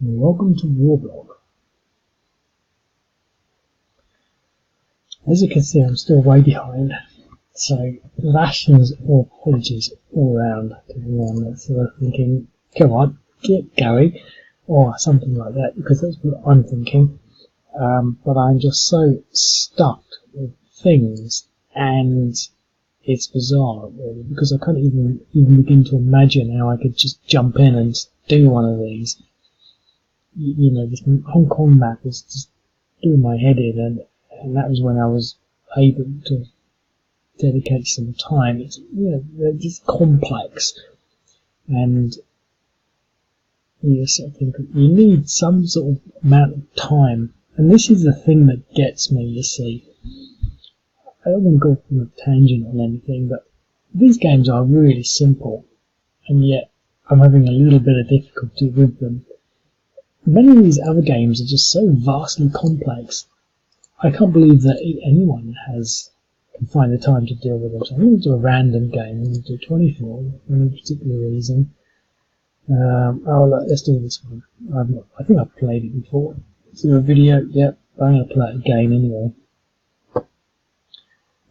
Welcome to Warblog. As you can see, I'm still way behind, so rations or apologies all round to everyone that's sort of thinking, come on, get going, or something like that, because that's what I'm thinking. But I'm just so stuffed with things, and it's bizarre, really, because I can't even begin to imagine how I could just jump in and do one of these. You know, this Hong Kong map is just doing my head in, and that was when I was able to dedicate some time. It's, they're just complex, and you sort of think you need some sort of amount of time. And this is the thing that gets me, you see. I don't want to go on a tangent on anything, but these games are really simple, and yet I'm having a little bit of difficulty with them. Many of these other games are just so vastly complex. I can't believe that anyone can find the time to deal with them. So I'm going to do a random game. I'm going to do 24 for no particular reason. Let's do this one. I think I've played it before. Is there a video? Yep, I'm going to play it again anyway.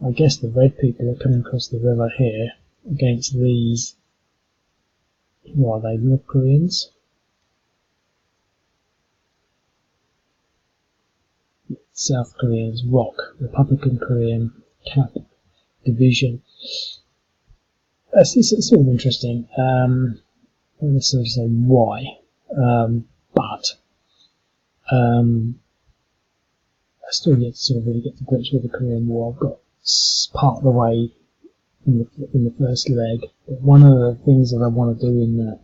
I guess the red people are coming across the river here against these. Who are they? North Koreans? South Koreans, ROK, Republican Korean CAP division. It's sort of interesting. I don't necessarily say why, but I still yet to sort of really get to grips with the Korean War. I've got part of the way in the first leg, but one of the things that I want to do in that,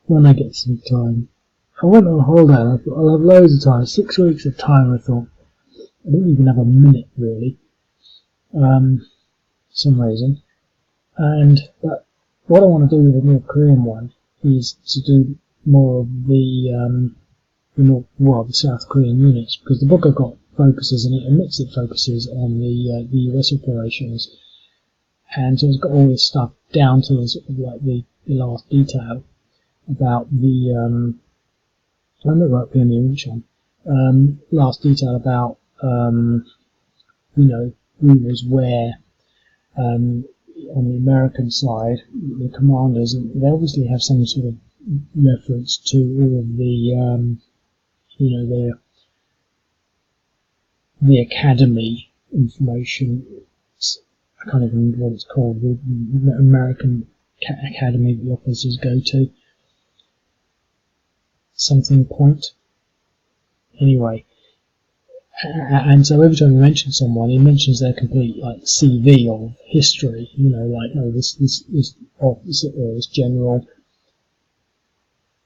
when I get some time, I went on holiday and I thought I'll have loads of time, 6 weeks of time. I thought I didn't even have a minute really, for some reason. But what I want to do with the North Korean one is to do more of the South Korean units, because the book I've got focuses, and it admits it focuses on the US operations, and so it's got all this stuff down to the sort of like the last detail about the I remember right being the Inchon, last detail about who was where. On the American side, the commanders, and they obviously have some sort of reference to all of the, the academy information. I can't even remember what it's called. The American academy the officers go to. Something point. Anyway. And so every time he mentions someone, he mentions their complete CV of history. This officer or this general.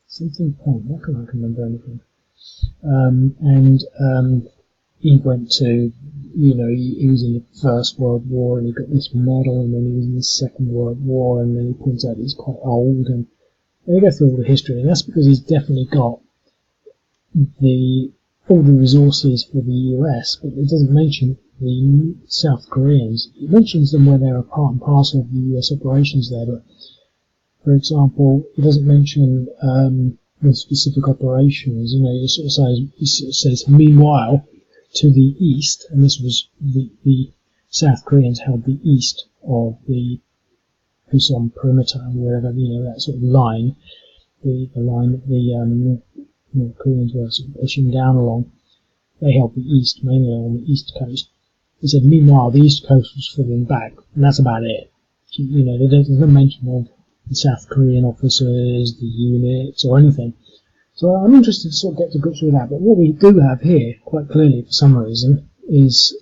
Something point. Why can't I remember anything? He went to, he was in the First World War and he got this medal, and then he was in the Second World War, and then he points out he's quite old, and he goes through all the history, and that's because he's definitely got all the resources for the US, but it doesn't mention the South Koreans. It mentions them where they're a part and parcel of the US operations there, but for example, it doesn't mention the specific operations. It sort of says, meanwhile, to the east, and this was the South Koreans held the east of the Pusan perimeter, or whatever, that sort of line, the line that the North Koreans were sort of pushing down along. They held the east, mainly on the east coast. They said, meanwhile, the east coast was falling back, and that's about it. There's no mention of the South Korean officers, the units, or anything. So I'm interested to sort of get to grips with that. But what we do have here, quite clearly for some reason, is,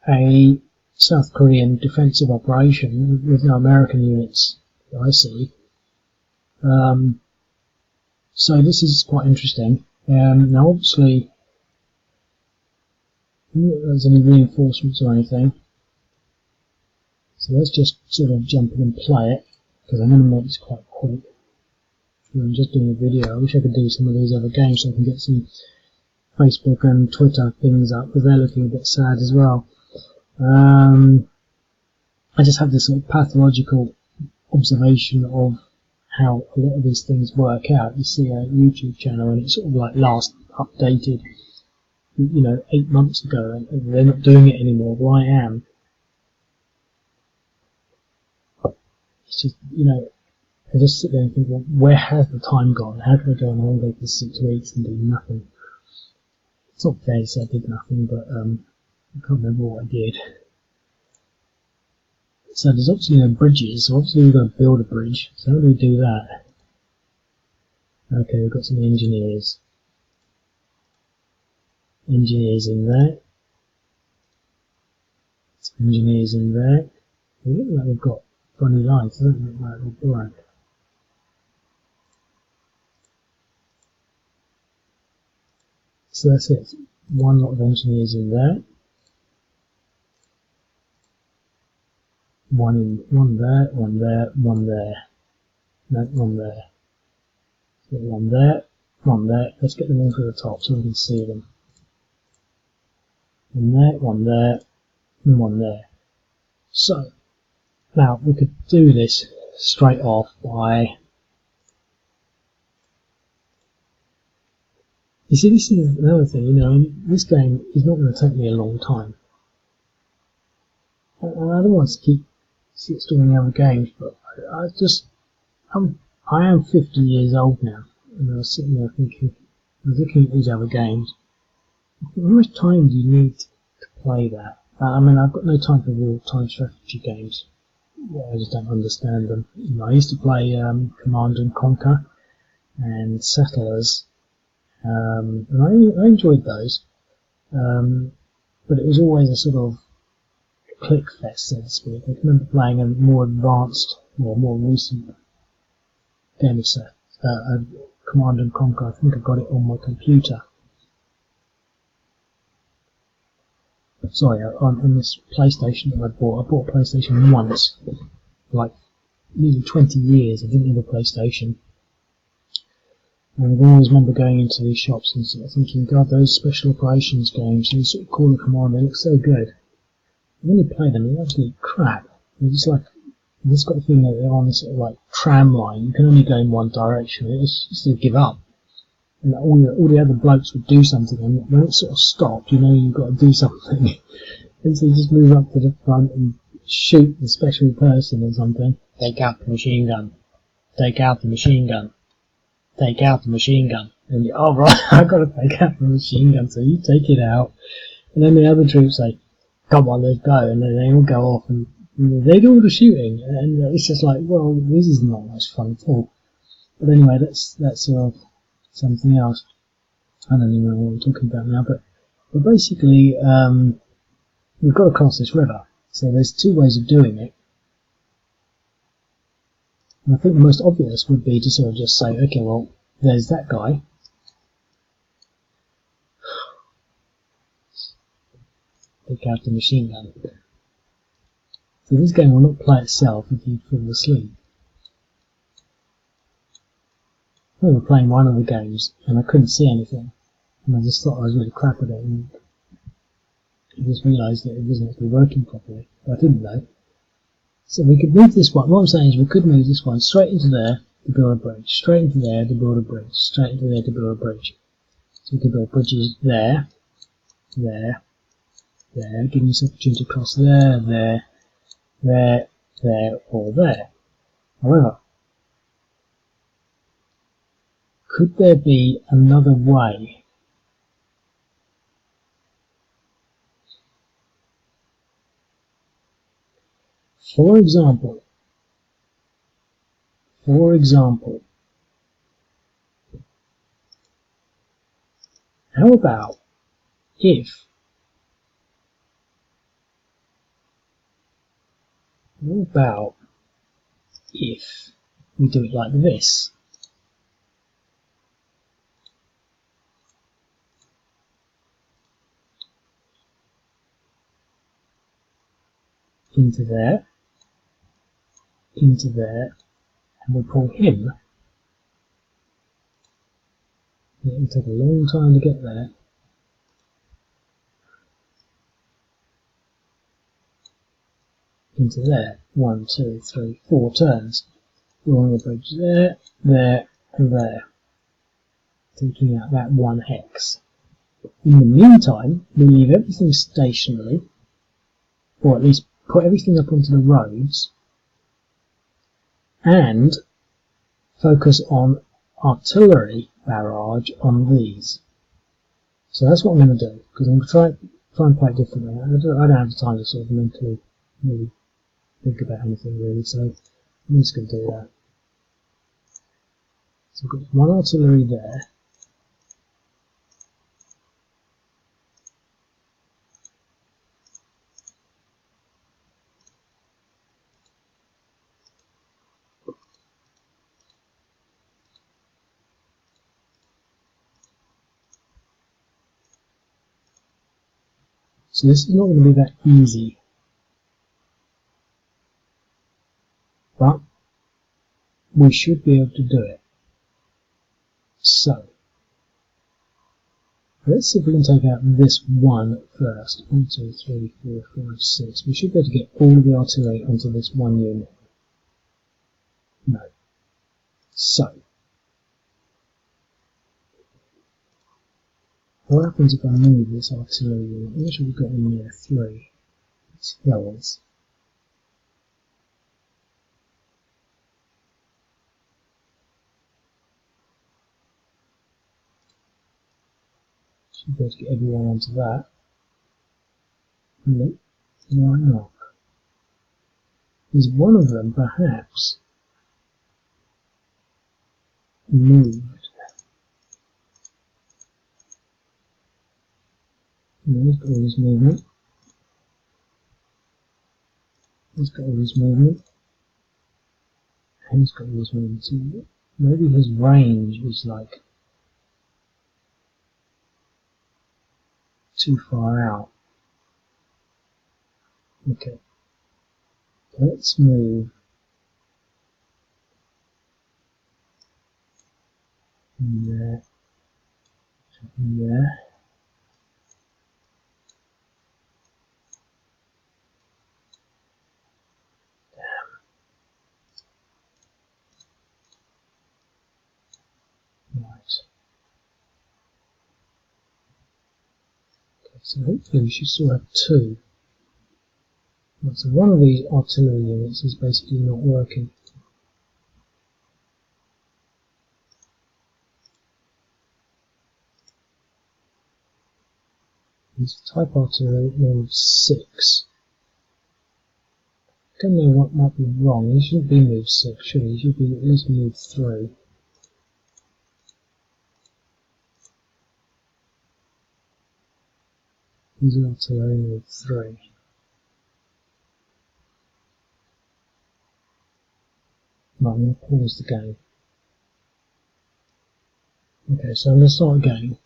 a South Korean defensive operation with no American units that I see. So this is quite interesting. Now obviously, not that there's any reinforcements or anything. So let's just sort of jump in and play it, because I'm going to make this quite quick. I'm just doing a video. I wish I could do some of these other games so I can get some Facebook and Twitter things up, because they're looking a bit sad as well. I just have this sort of pathological observation of how a lot of these things work out. You see a YouTube channel and it's sort of like last updated, 8 months ago, and they're not doing it anymore. Well, I am. It's just, I just sit there and think, well, where has the time gone? How can I go on holiday for 6 weeks and do nothing? It's not fair to say I did nothing, but I can't remember what I did. So there's obviously no bridges, so obviously we've got to build a bridge. So how do we do that? Okay, we've got some engineers. Engineers in there. Some engineers in there. They look like they've got funny lines, they don't look like they're black. So that's it. One lot of engineers in there. One there, one there, one there. No, one there. So one there, one there. Let's get them all to the top so we can see them. One there, and one there. So, now we could do this straight off by... You see, this is another thing, this game is not going to take me a long time. And I don't want to keep installing other games, but I am 50 years old now, and I was sitting there thinking, I was looking at these other games. How much time do you need to play that? I've got no time for real-time strategy games. I just don't understand them. I used to play Command and Conquer and Settlers, and I enjoyed those, but it was always a sort of click fest, so to speak. I can remember playing a more advanced or more recent game of Command and Conquer. I think I got it on my computer. Sorry, on this PlayStation that I bought a PlayStation once, like nearly 20 years. I didn't have a PlayStation. And I always remember going into these shops and sort of thinking, God, those special operations games, these sort of Call of Command, they look so good. And when you play them, they're absolute crap. They're just like, you've just got the feeling that they're on this sort of like tram line. You can only go in one direction. It's just to give up. And all the other blokes would do something, and when it sort of stopped, you've got to do something. And so you just move up to the front and shoot the special person or something. Take out the machine gun. Take out the machine gun. Take out the machine gun. And you, oh right, I've got to take out the machine gun. So you take it out, and then the other troops say, come on, let's go. And then they all go off and they do all the shooting. And it's just like, well, this is not much fun at all. But anyway, that's sort of something else. I don't even know what I'm talking about now, but basically, we've got to cross this river. So there's two ways of doing it. And I think the most obvious would be to sort of just say, okay, well, there's that guy. Take out the machine gun. So this game will not play itself if you fall asleep. I remember playing one of the games and I couldn't see anything. And I just thought I was really crap at it, and I just realised that it wasn't actually working properly. I didn't know. So we could move this one. What I'm saying is we could move this one straight into there to build a bridge, straight into there to build a bridge, straight into there to build a bridge. So we could build bridges there, there, there, giving us opportunity to cross there, there, there, there, or there. However, could there be another way? For example, how about if we do it like this? Into there, and we pull him. It will take a long time to get there. Into there. 1, 2, 3, 4 turns. drawing a bridge there, there, and there, taking out that one hex. In the meantime, we leave everything stationary, or at least put everything up onto the roads, and focus on artillery barrage on these. So that's what I'm going to do, because I'm going to try and play it differently. I don't have the time to sort of mentally really think about anything really, so I'm just going to do that. So I've got one artillery there. So this is not going to be that easy, but we should be able to do it. So, let's see if we can take out this one first. 1, 2, 3, 4, 5, 6. We should be able to get all of the artillery onto this one unit. No. So, what happens if I move this artillery unit? How much have we got in there? 3. It's hills. Should be able to get everyone onto that. No, why not? Is one of them perhaps moved? No, he's got all his movement. He's got all his movement. And he's got all his movement. So maybe his range is like too far out. Okay. Let's move from there to there. Right. Okay, so hopefully we should still have 2. Right, so one of these artillery units is basically not working. This type artillery moves 6. I don't know what might be wrong. He shouldn't be moved 6, should he? He should be at least moved 3. His artillery moved 3. Right, I'm going to pause the game. Okay, so I'm going to start again.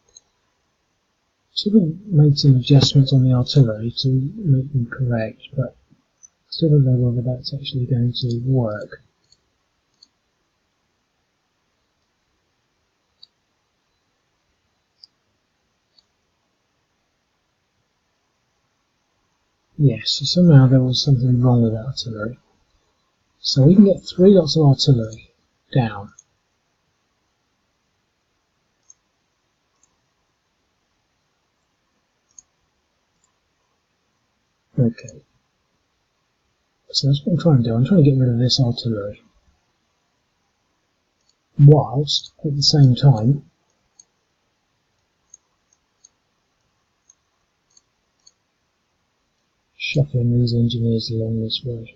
Should have made some adjustments on the artillery to make them correct, but I still don't know whether that's actually going to work. Yes, so somehow there was something wrong with that artillery. So we can get 3 lots of artillery down. Okay. So that's what I'm trying to do. I'm trying to get rid of this artillery, whilst at the same time shuffling these engineers along this way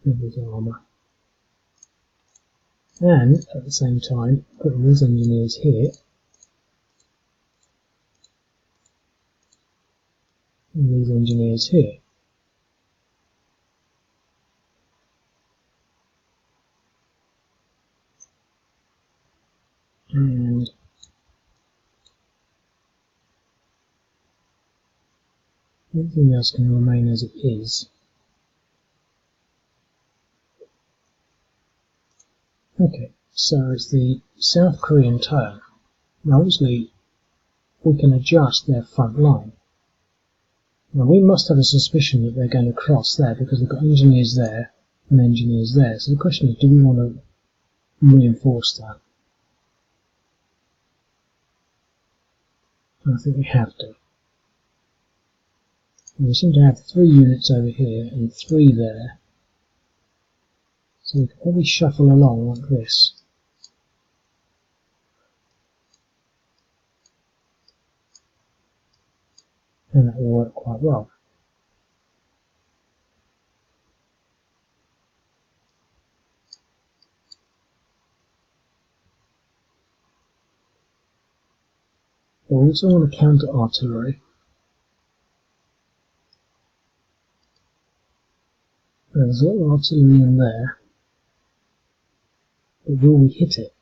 with his armour, and at the same time putting these engineers here and these engineers here. And everything else can remain as it is. Okay, so it's the South Korean turn. Now obviously we can adjust their front line. Now we must have a suspicion that they're going to cross there because they've got engineers there and engineers there. So the question is, do we want to reinforce that? And I think we have to. And we seem to have 3 units over here and 3 there. So we could probably shuffle along like this. And that will work quite well. But we also want to counter artillery. There's a lot of artillery in there, but will we hit it?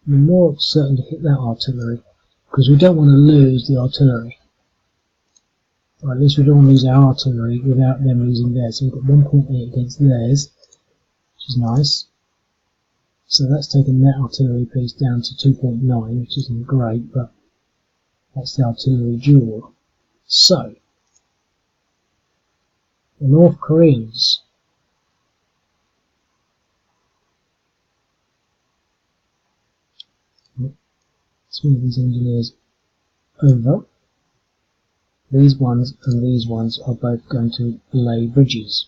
We're more certain to hit that artillery, because we don't want to lose the artillery. Or at least we don't want to lose our artillery without them losing theirs. So we've got 1.8 against theirs, which is nice. So that's taken that artillery piece down to 2.9, which isn't great, but that's the artillery duel. So, the North Koreans let's move these engineers over. These ones and these ones are both going to lay bridges.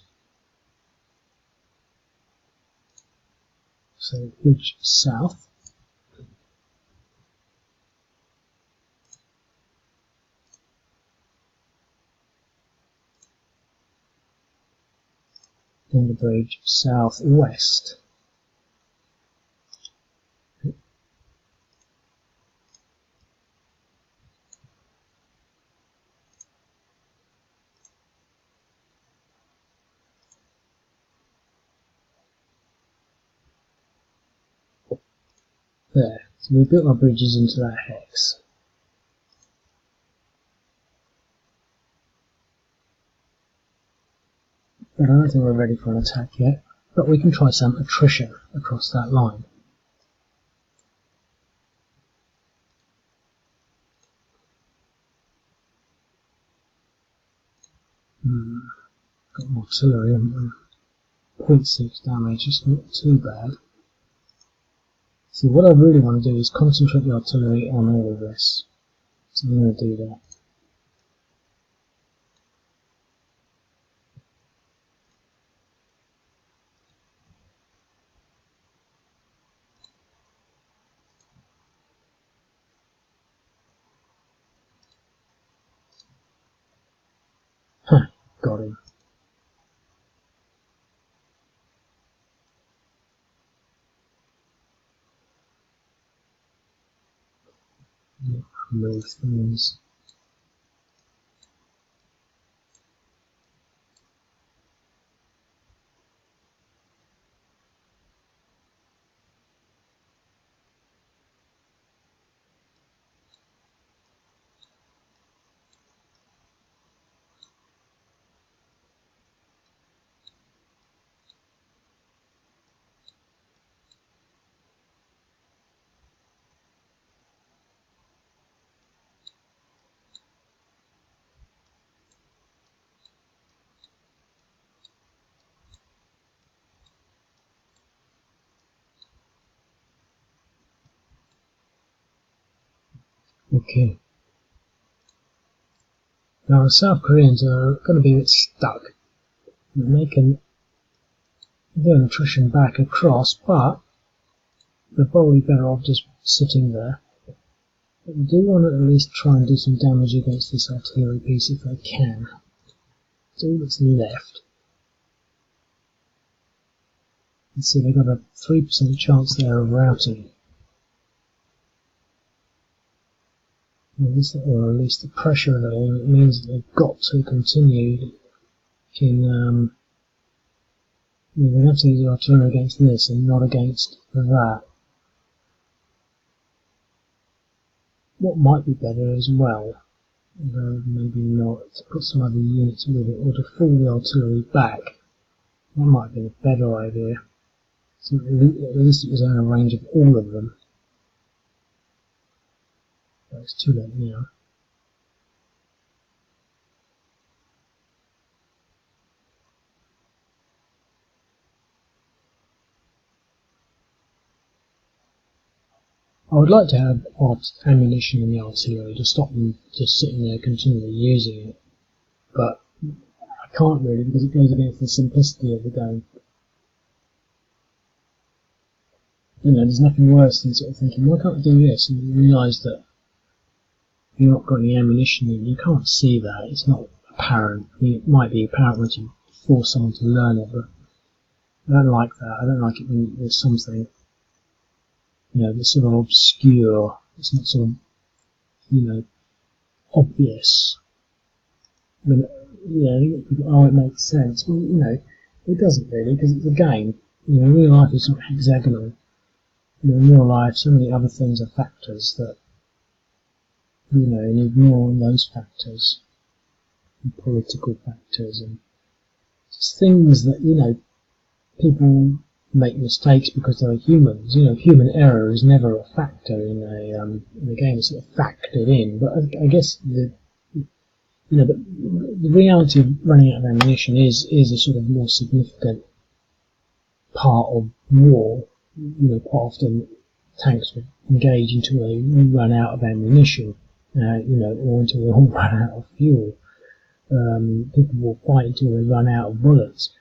So bridge south. And the bridge southwest. There. So we built our bridges into that hex. But I don't think we're ready for an attack yet. But we can try some attrition across that line. Got more artillery, haven't we? 0.6 damage, it's not too bad. See, what I really want to do is concentrate the artillery on all of this. So I'm going to do that. Huh, got him. Move things. Okay. Now the South Koreans are going to be a bit stuck. They can do an attrition back across, but they're probably better off just sitting there. But we do want to at least try and do some damage against this artillery piece if they can. It's all that's left. Let's see, they've got a 3% chance there of routing. Or at least the pressure a little, it means that they've got to continue in, they have to use artillery against this and not against that. What might be better as well, although maybe not, to put some other units with it, or to fall the artillery back. That might be a better idea. So at least it was in a range of all of them. But it's too late now. I would like to have ammunition in the artillery to stop them just sitting there continually using it, but I can't really because it goes against the simplicity of the game. You know, there's nothing worse than sort of thinking, why can't I do this? And you realise that you've not got any ammunition in. You can't see that. It's not apparent. I mean, it might be apparent once you force someone to learn it, but I don't like that. I don't like it when there's something, you know, that's sort of obscure. It's not sort of, you know, obvious. I mean, yeah, oh, it makes sense. Well, you know, it doesn't really because it's a game. You know, real life is not hexagonal. You know, in real life, so many other things are factors that, you know, and ignoring those factors, and political factors, and just things that, you know, people make mistakes because they're humans. You know, human error is never a factor in a game. It's sort of factored in. But I guess but the reality of running out of ammunition is a sort of more significant part of war. You know, quite often tanks would engage until they run out of ammunition. You know, or until they all run out of fuel. People will fight until they run out of bullets.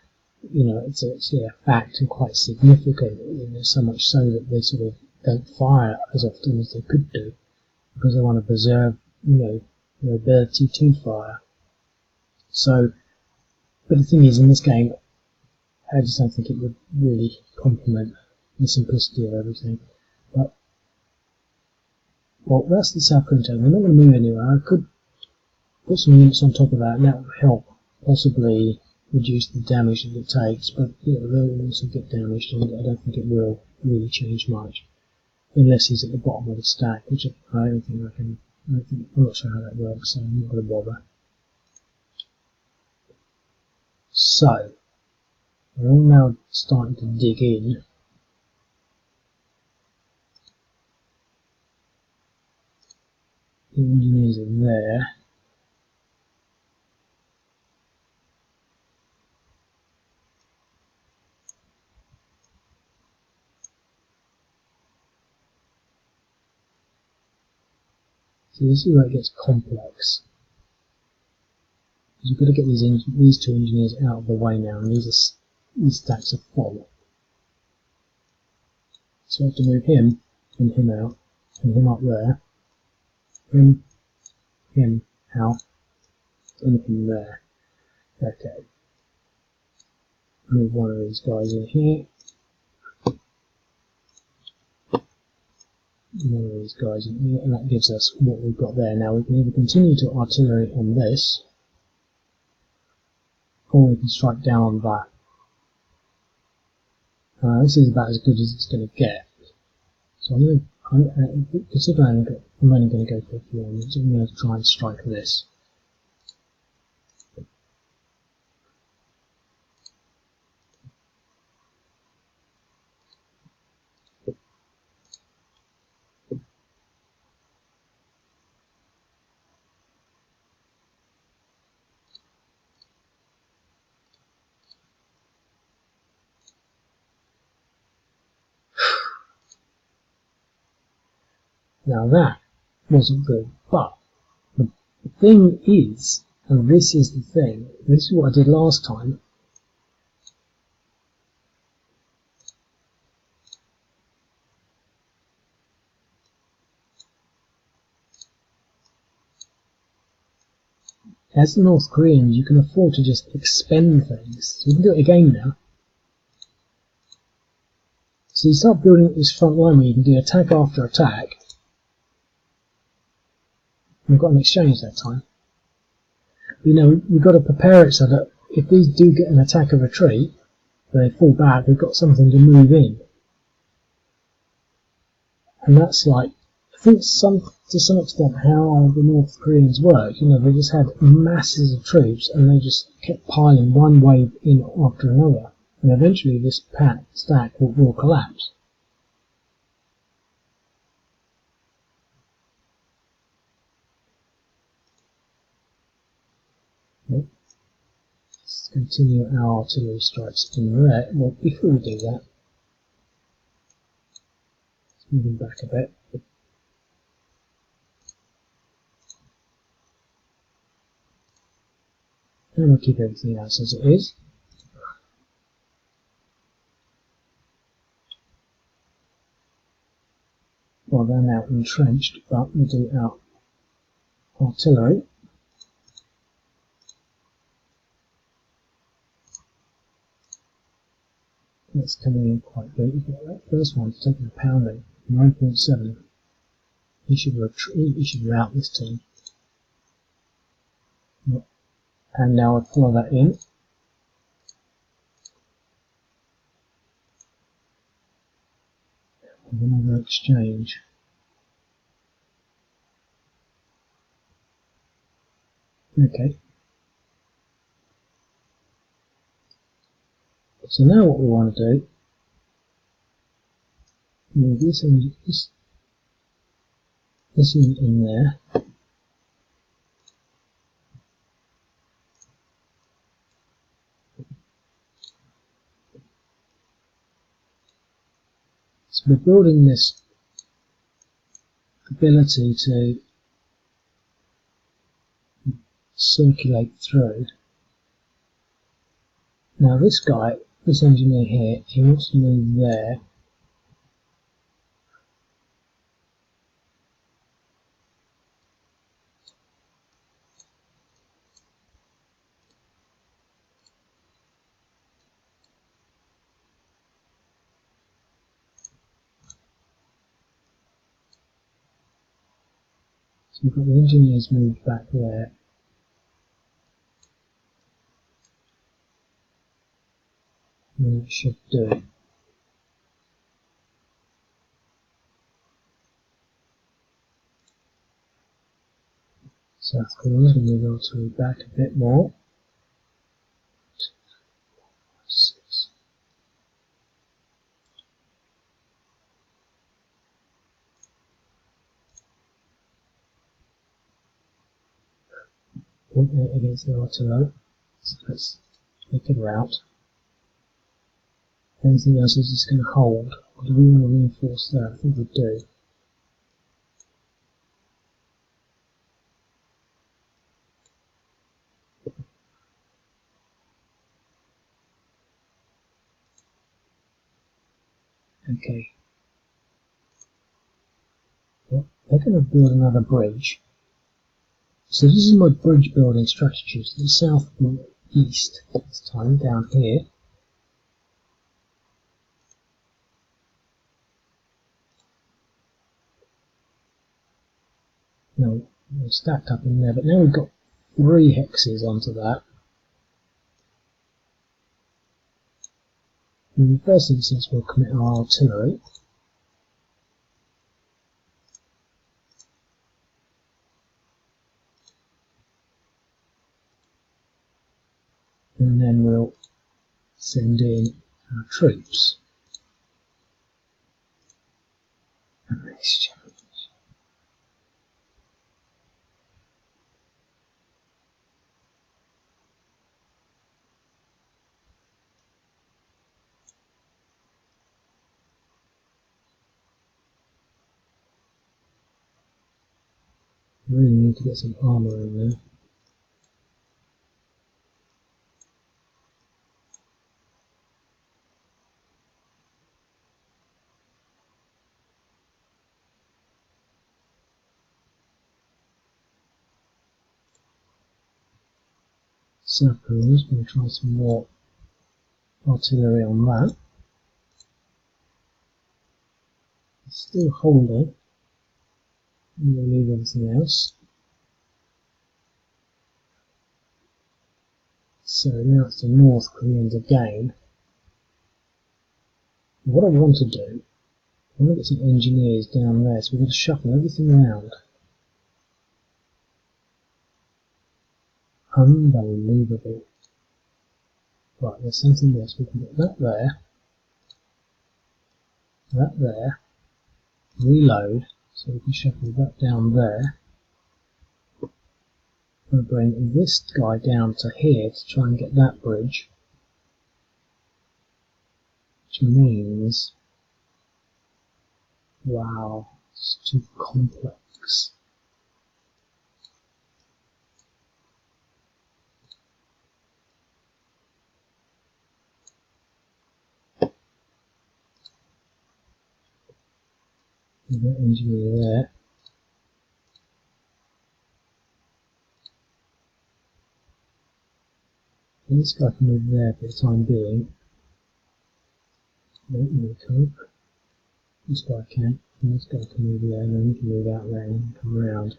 You know, it's a fact and quite significant, you know, so much so that they sort of don't fire as often as they could do because they want to preserve, you know, their ability to fire. So, but the thing is, in this game, I just don't think it would really complement the simplicity of everything. But, well, that's the South Korean tank. We're not going to move anywhere. I could put some units on top of that, and that would help possibly reduce the damage that it takes, but you know, they'll also get damaged, and I don't think it will really change much, unless he's at the bottom of the stack, which I don't think I can. I'm not sure how that works, so I'm not going to bother. So we're all now starting to dig in. The engineers are there. So this is where it gets complex. Because you've got to get these two engineers out of the way now, and these stacks are full. So I have to move him and him out, and him up there, him out, and him there. Okay. Move one of these guys in here. One of these guys in here, and that gives us what we've got there. Now we can either continue to artillery on this, or we can strike down on that. This is about as good as it's going to get. So considering I'm only going to go for a few onwards, I'm going to try and strike this. Now that wasn't good, but the thing is, and this is the thing, this is what I did last time. As the North Koreans, you can afford to just expend things. So we can do it again now. So you start building up this front line where you can do attack after attack. We've got an exchange that time. But, you know, we've got to prepare it so that if these do get an attack of retreat, they fall back, we've got something to move in. And that's like, I think to some extent how the North Koreans work. You know, they just had masses of troops and they just kept piling one wave in after another. And eventually this stack will collapse. Okay. Let's continue our artillery strikes in there. Well, before we do that, let's move them back a bit. and we'll keep everything else as it is. Well, they're now entrenched, but we'll do our artillery. That's coming in quite good. That first one's taking a pounding, 9.7. He should rout this team. And now I'll follow that in. And another exchange. Okay. So now what we want to do, move this unit in there. So we're building this ability to circulate through. Now this guy, this engineer here, he wants to move there. So we've got the engineers moved back there. And it should do. South Korea's going to move artillery back a bit more. 6. Point 8 against the artillery. So let's make a rout. Anything else is just going to hold. Or do we want to reinforce there? I think we do. Okay. Well, they're going to build another bridge. So this is my bridge building strategy. So the south and east this time down here. Now we're stacked up in there, but now we've got 3 hexes onto that. In the first instance, we'll commit our artillery. And then we'll send in our troops. And exchange. Really need to get some armour in there. South Korea's going to try some more artillery on that. It's still holding. And we'll leave everything else. So now it's the North Koreans again. What I want to do, I want to get some engineers down there, so we're going to shuffle everything around. Unbelievable. Right, there's something else. We can get that there, reload, so we can shuffle that down there. I'm going to bring this guy down to here to try and get that bridge, which means, wow, it's too complex. We've got engineer there. This guy can move there for the time being. No, no, can't. This guy can. And this guy can move there, and then he can move out there and come around.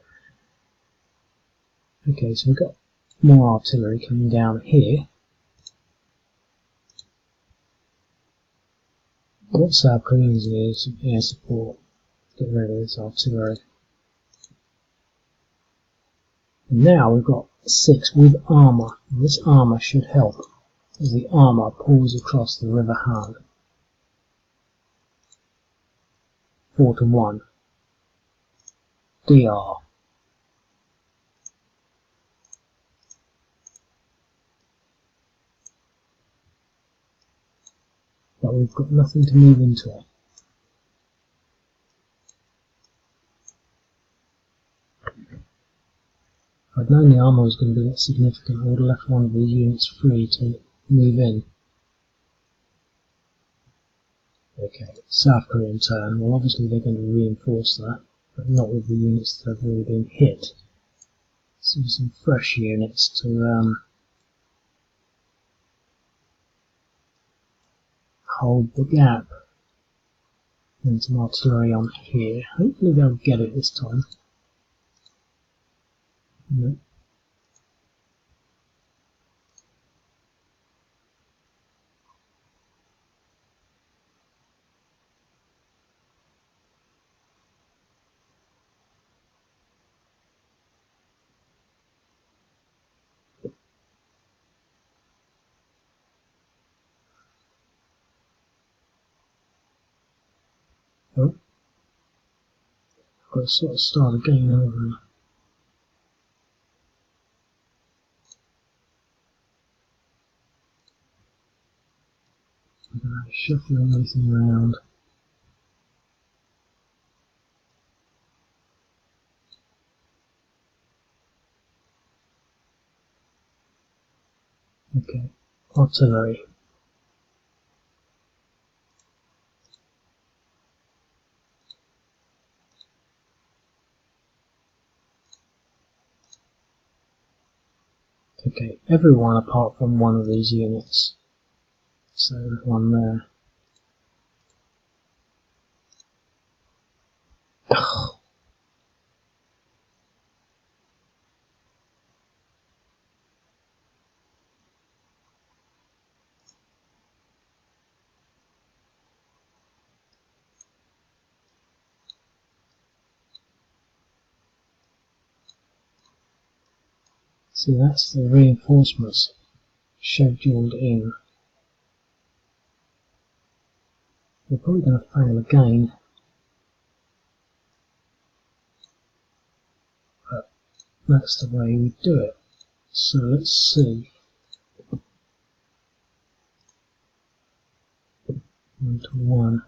Okay, so we've got more artillery coming down here. Got South Koreans here, some air support. Get rid of this artillery. And now we've got 6 with armour. And this armour should help as the armour pulls across the River Han. 4-1. DR. But we've got nothing to move into it. If I'd known the armour was going to be that significant, I would have left one of these units free to move in. Okay, South Korean turn. Well, obviously they're going to reinforce that, but not with the units that have already been hit. So some fresh units to hold the gap. And some artillery on here. Hopefully they'll get it this time. No. Oh. I've got to sort of start again, haven't I? Shuffling everything around. Okay, artillery. Okay, everyone apart from one of these units. So that one there. See, that's the reinforcements scheduled in. We're probably going to fail again. But that's the way we do it. So let's see. 1-1.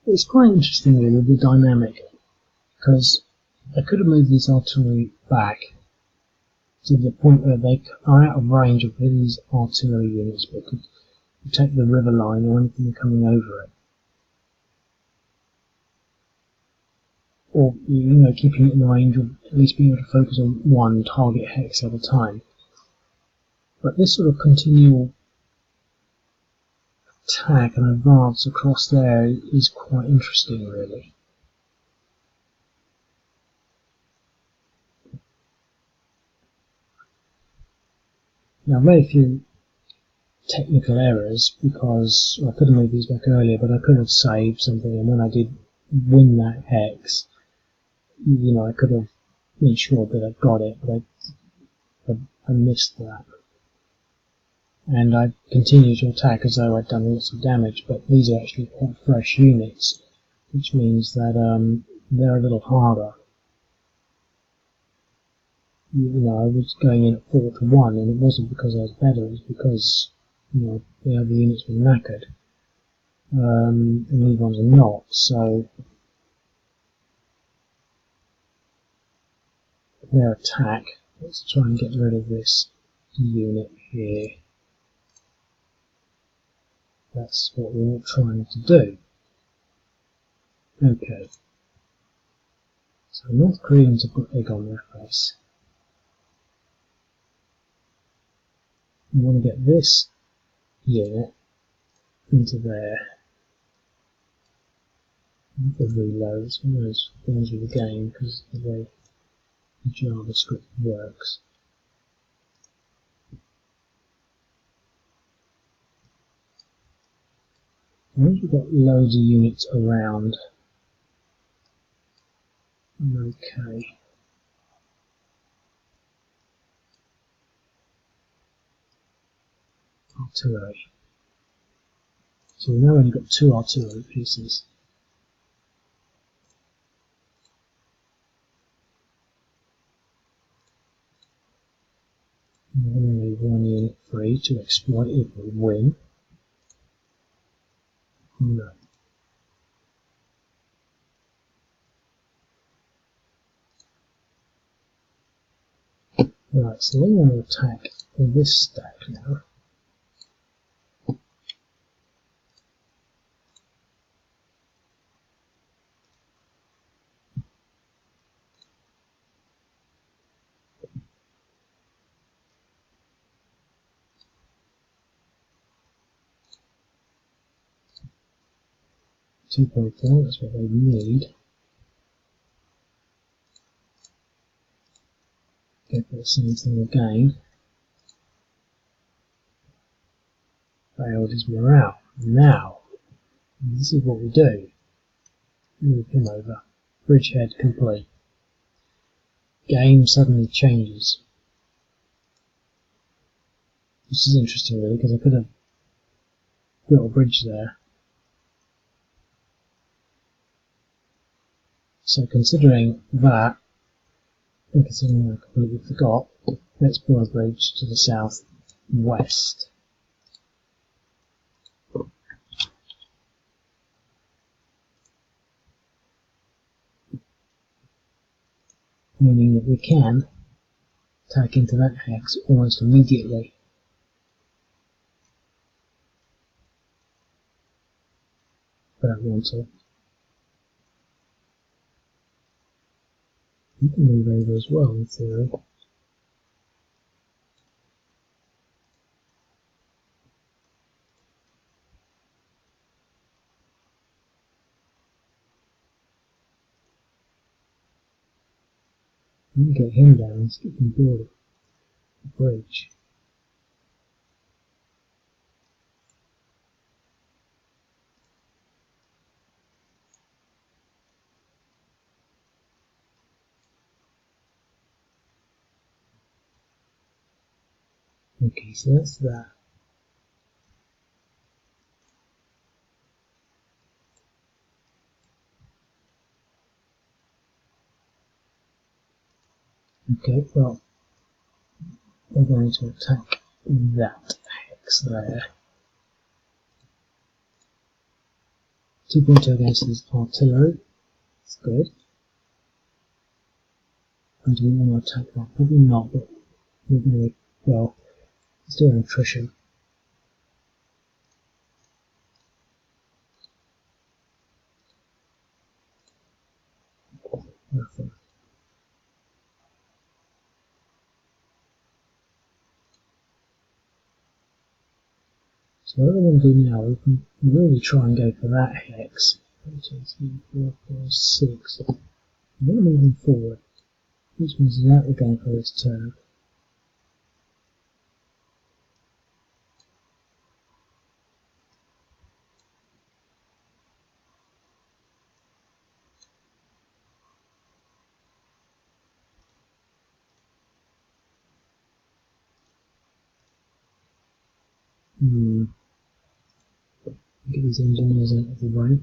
It's quite interesting really, the dynamic, because they could have moved these artillery back to the point where they are out of range of these artillery units, but could protect the river line or anything coming over it. Or, keeping it in range of at least being able to focus on one target hex at a time. But this sort of continual attack and advance across there is quite interesting, really. Now, very few technical errors, because I could have moved these back earlier, but I could have saved something, and when I did win that hex, I could have ensured that I got it, but I missed that. And I continued to attack as though I'd done lots of damage, but these are actually quite fresh units, which means that they're a little harder. I was going in at 4-1, and it wasn't because I was better, it was because the other units were knackered, and these ones are not. So their attack Let's try and get rid of this unit here. That's what we're trying to do. Okay. So North Koreans have got egg on their face. We want to get this unit into there. The reload, it's one of those things with the game because of the way the JavaScript works. Once we've got loads of units around, I'm okay. Artillery. So we've now only got 2 artillery pieces. We're going to leave 1 unit free to exploit if we win. No. Right, so we want to attack this stack now. $2.4, that's what they need. Get the same thing again. Failed his morale. Now, this is what we do. Move him over. Bridgehead complete. Game suddenly changes. This is interesting really because I could have built a bridge there. So considering that, and considering I completely forgot, let's build a bridge to the south west. Meaning that we can tack into that hex almost immediately. But I don't want to. You can move over as well in theory. And get him down and skip and build a bridge. Okay, so that's that. Okay, well, we're going to attack that hex there. 2.2 against his artillery. That's good. And do we want to attack that? Probably not, but we're going to, well, let's do an attrition. Nothing. So what we're going to do now, we can really try and go for that hex. 1, 2, 3, 4, 5, 6. We're going to move him forward, which means that we're going for his turn. Get these engineers out of the way.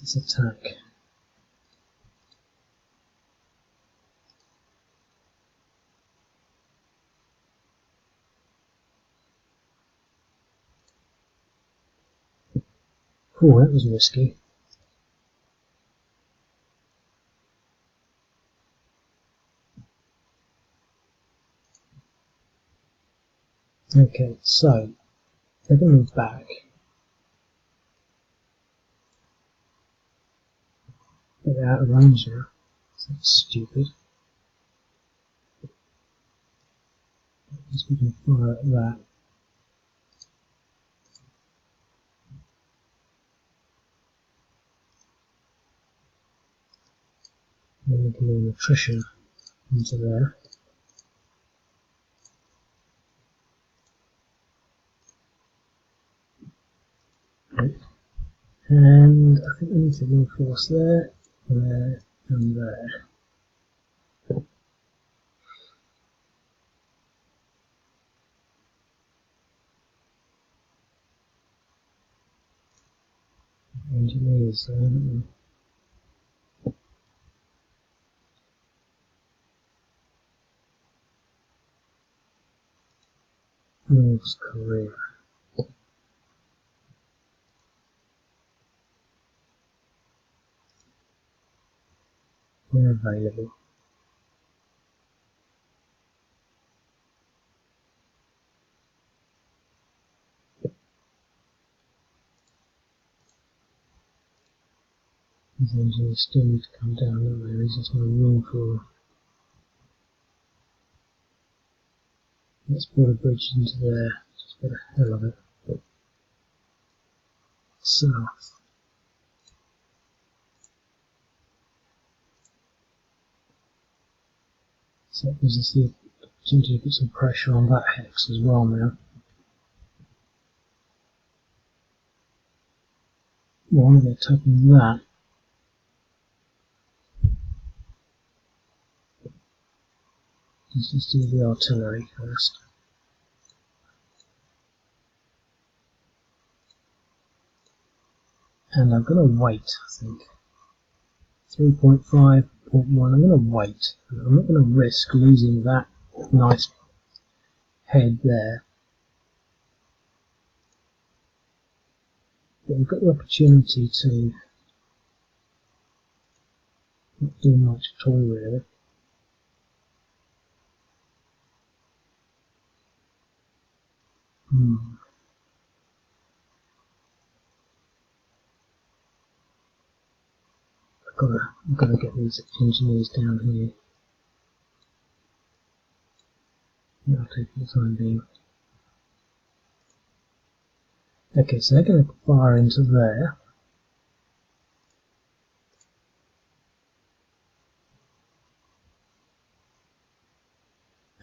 Let's attack. Oh, that was risky. Okay, so they're going to move back. But they're out of range now. That's stupid. Let's we can fire at that. Then we can do an attrition into there. Okay. And I think we need to reinforce there, there, and there. Engineers, North Korea. They're available. These engineers still need to come down, don't they? There's just no room for. Let's put a bridge into there, just for the hell of it. South. So that gives us the opportunity to put some pressure on that hex as well now. While they're attacking that, let's just do the artillery first. And I'm going to wait, I think. 3.5.1, I'm going to wait. I'm not going to risk losing that nice head there. But we've got the opportunity to not do much at all, really. I've got to get these engineers down here. That'll take the time being. Okay, so they're going to fire into there.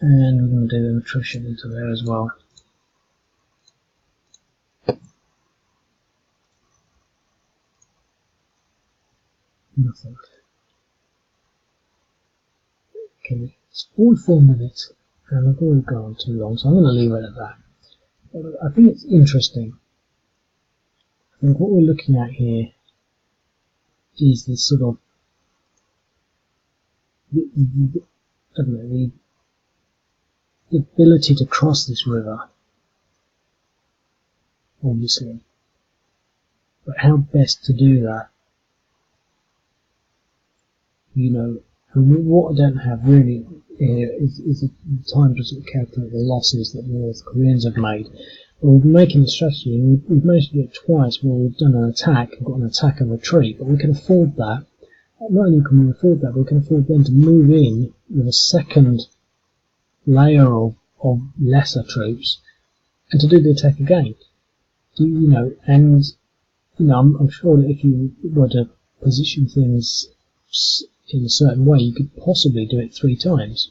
And we're going to do an attrition into there as well. Nothing. Okay, it's 44 minutes, and I've already gone too long, so I'm going to leave it at that. But I think it's interesting. I think what we're looking at here is this sort of I don't know, the ability to cross this river, obviously, but how best to do that. You know, and what I don't have really here is the time to sort of calculate the losses that the North Koreans have made. Well, we've been making the strategy, and we've managed to do it twice where we've done an attack and got an attack and retreat, but we can afford that. Not only can we afford that, but we can afford then to move in with a second layer of lesser troops and to do the attack again. I'm sure that if you were to position things in a certain way, you could possibly do it 3 times.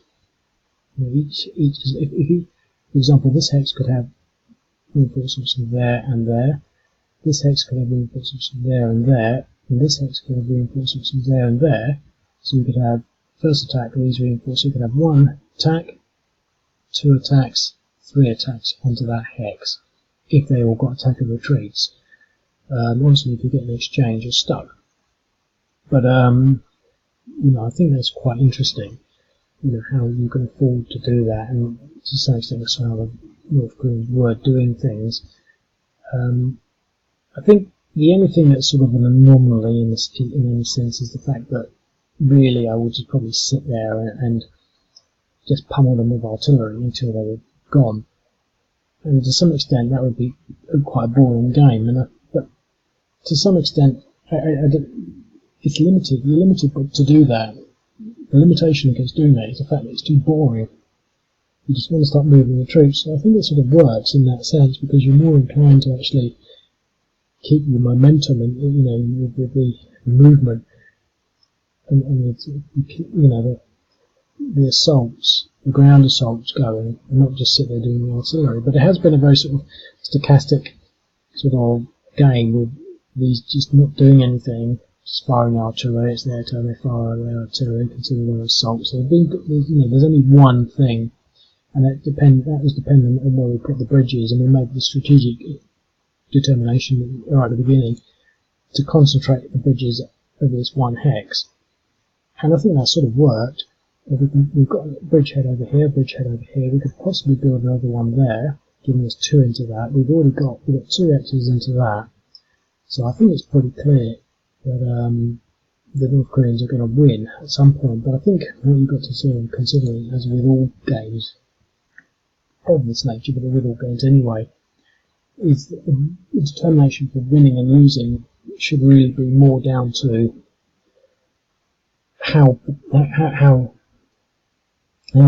For example, this hex could have reinforcements from there and there. This hex could have reinforcements from there and there, and this hex could have reinforcements from there and there. So you could have first attack, these reinforcements. You could have 1 attack, 2 attacks, 3 attacks onto that hex, if they all got attack and retreats. Obviously, if you get an exchange, you're stuck. But I think that's quite interesting. How you can afford to do that, and to some extent, that's how the North Koreans were doing things. I think the only thing that's sort of an anomaly in any sense is the fact that really I would just probably sit there and just pummel them with artillery until they were gone. And to some extent, that would be quite a boring game. But to some extent, it's limited. You're limited to do that. The limitation against doing that is the fact that it's too boring. You just want to start moving the troops. So I think it sort of works in that sense because you're more inclined to actually keep the momentum and with the movement and the assaults, the ground assaults going, and not just sit there doing the artillery. But it has been a very sort of stochastic sort of game with these just not doing anything, just firing artillery. It's their turn, they fire their artillery, consider their assaults. So there's only one thing, and that was dependent on where we put the bridges, and we made the strategic determination right at the beginning to concentrate the bridges over this one hex. And I think that sort of worked. We've got a bridgehead over here, bridgehead over here. We could possibly build another one there, giving us 2 into that. We've got 2 hexes into that. So I think it's pretty clear that the North Koreans are going to win at some point. But I think what you've got to sort of consider, as with all games of this nature, but with all games anyway, is that the determination for winning and losing should really be more down to how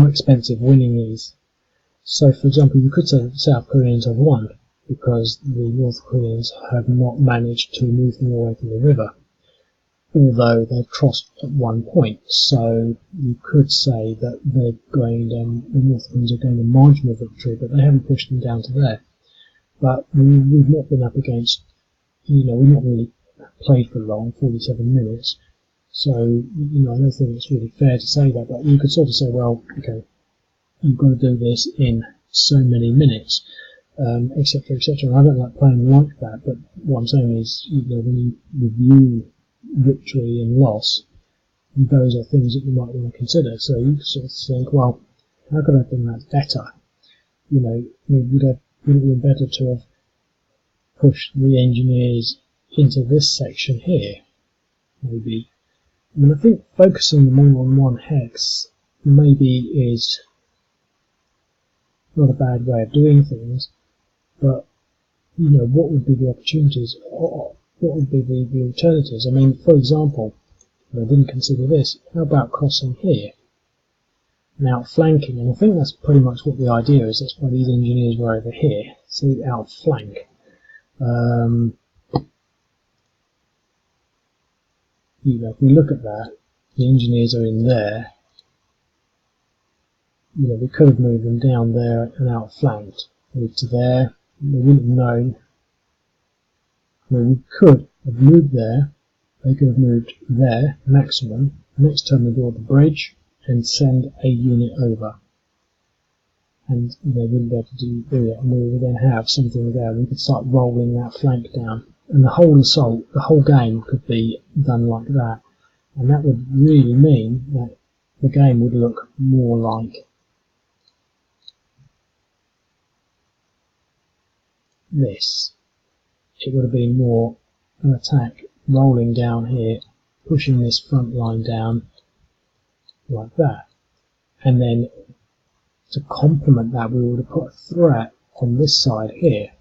expensive winning is. So, for example, you could say that the South Koreans have won because the North Koreans have not managed to move them away from the river, although they've crossed at one point. So you could say that the North Koreans are going a marginal victory, but they haven't pushed them down to there. But we've not been up against, we've not really played for long, 47 minutes. So, I don't think it's really fair to say that, but you could sort of say, well, okay, you've got to do this in so many minutes, etc., etc. And I don't like playing like that, but what I'm saying is, when you review victory and loss, those are things that you might want to consider. So you sort of think, well, how could I have done that better? Would it have been better to have pushed the engineers into this section here, maybe? I think focusing them all on one hex maybe is not a bad way of doing things, but what would be the opportunities? What would be the alternatives? I mean, for example, I didn't consider this. How about crossing here and outflanking? And I think that's pretty much what the idea is. That's why these engineers were over here, so outflank. If we look at that, the engineers are in there. We could have moved them down there and outflanked. Moved to there. They wouldn't have known. We could have moved there. They could have moved there, maximum. Next turn we build the bridge and send a unit over. And they wouldn't be able to do that. And we would then have something there. We could start rolling that flank down. And the whole assault, the whole game could be done like that. And that would really mean that the game would look more like this. It would have been more an attack rolling down here, pushing this front line down like that. And then to complement that, we would have put a threat on this side here.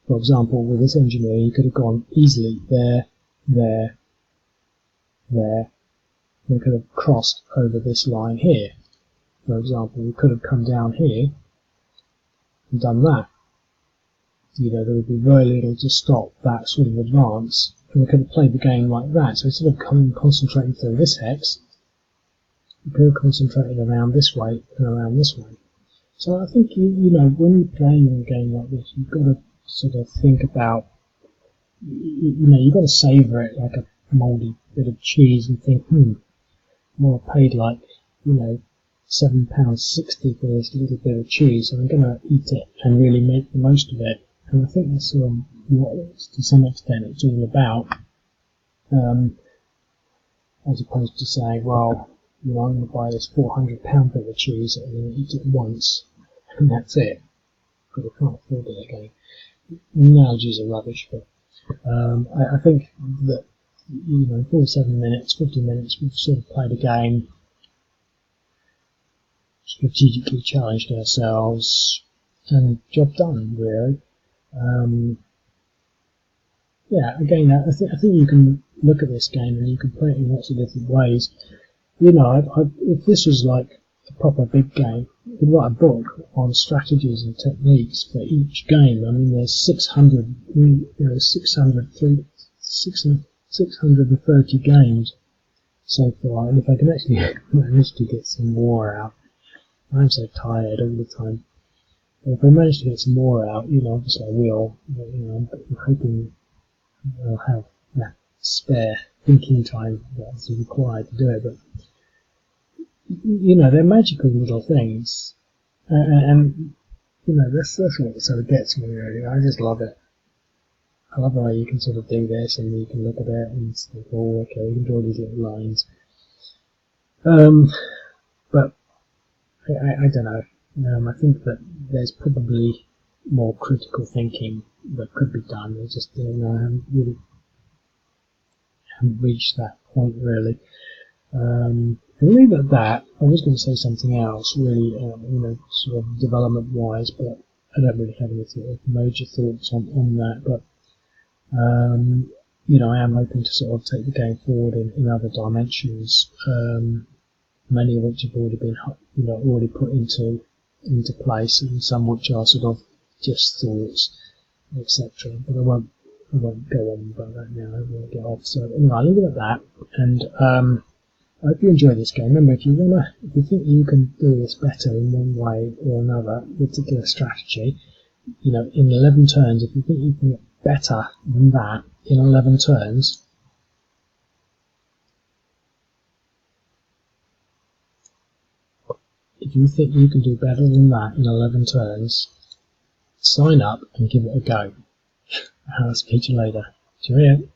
For example, with this engineer, he could have gone easily there, there, there. We could have crossed over this line here. For example, we could have come down here and done that. There would be very little to stop that sort of advance, and we could have played the game like that. So instead of concentrating through this hex, we could have concentrated around this way and around this way. So I think when you're playing a game like this, you've got to sort of think about, you've got to savour it like a mouldy bit of cheese and think, well, I paid like, £7.60 for this little bit of cheese, so I'm going to eat it and really make the most of it. And I think that's what, to some extent, it's all about. as opposed to saying, well, I'm going to buy this £400 bit of cheese and then eat it once, and that's it, because I can't afford it again. Analogies are rubbish, but I think that 47 minutes, 50 minutes, we've sort of played a game, strategically challenged ourselves, and job done, really. Again, I think you can look at this game and you can play it in lots of different ways. If this was like a proper big game, you could write a book on strategies and techniques for each game. I mean, there's 630 games so far, and if I can actually manage to get some more out, I'm so tired all the time. But if I manage to get some more out, obviously I will. But, I'm hoping I'll have that spare thinking time that's required to do it. But they're magical little things, and that's what sort of gets me really. I just love it. I love the way you can sort of do this, and you can look at it and think, oh, okay, we can draw these little lines. But I don't know. I think that there's probably more critical thinking that could be done. It's just I haven't reached that point really. I'll leave it at that. I was going to say something else, really, sort of development-wise, but I don't really have any sort of major thoughts on that. But I am hoping to sort of take the game forward in other dimensions, many of which have already been, already put into place, and some which are sort of just thoughts, etc. But I won't go on about that now. I want to get off. So anyway, I'll leave it at that, and I hope you enjoy this game. Remember, if you think you can do this better in one way or another, particular strategy, in 11 turns, if you think you can get better than that in 11 turns, if you think you can do better than that in 11 turns, sign up and give it a go. I'll speak to you later. Cheerio.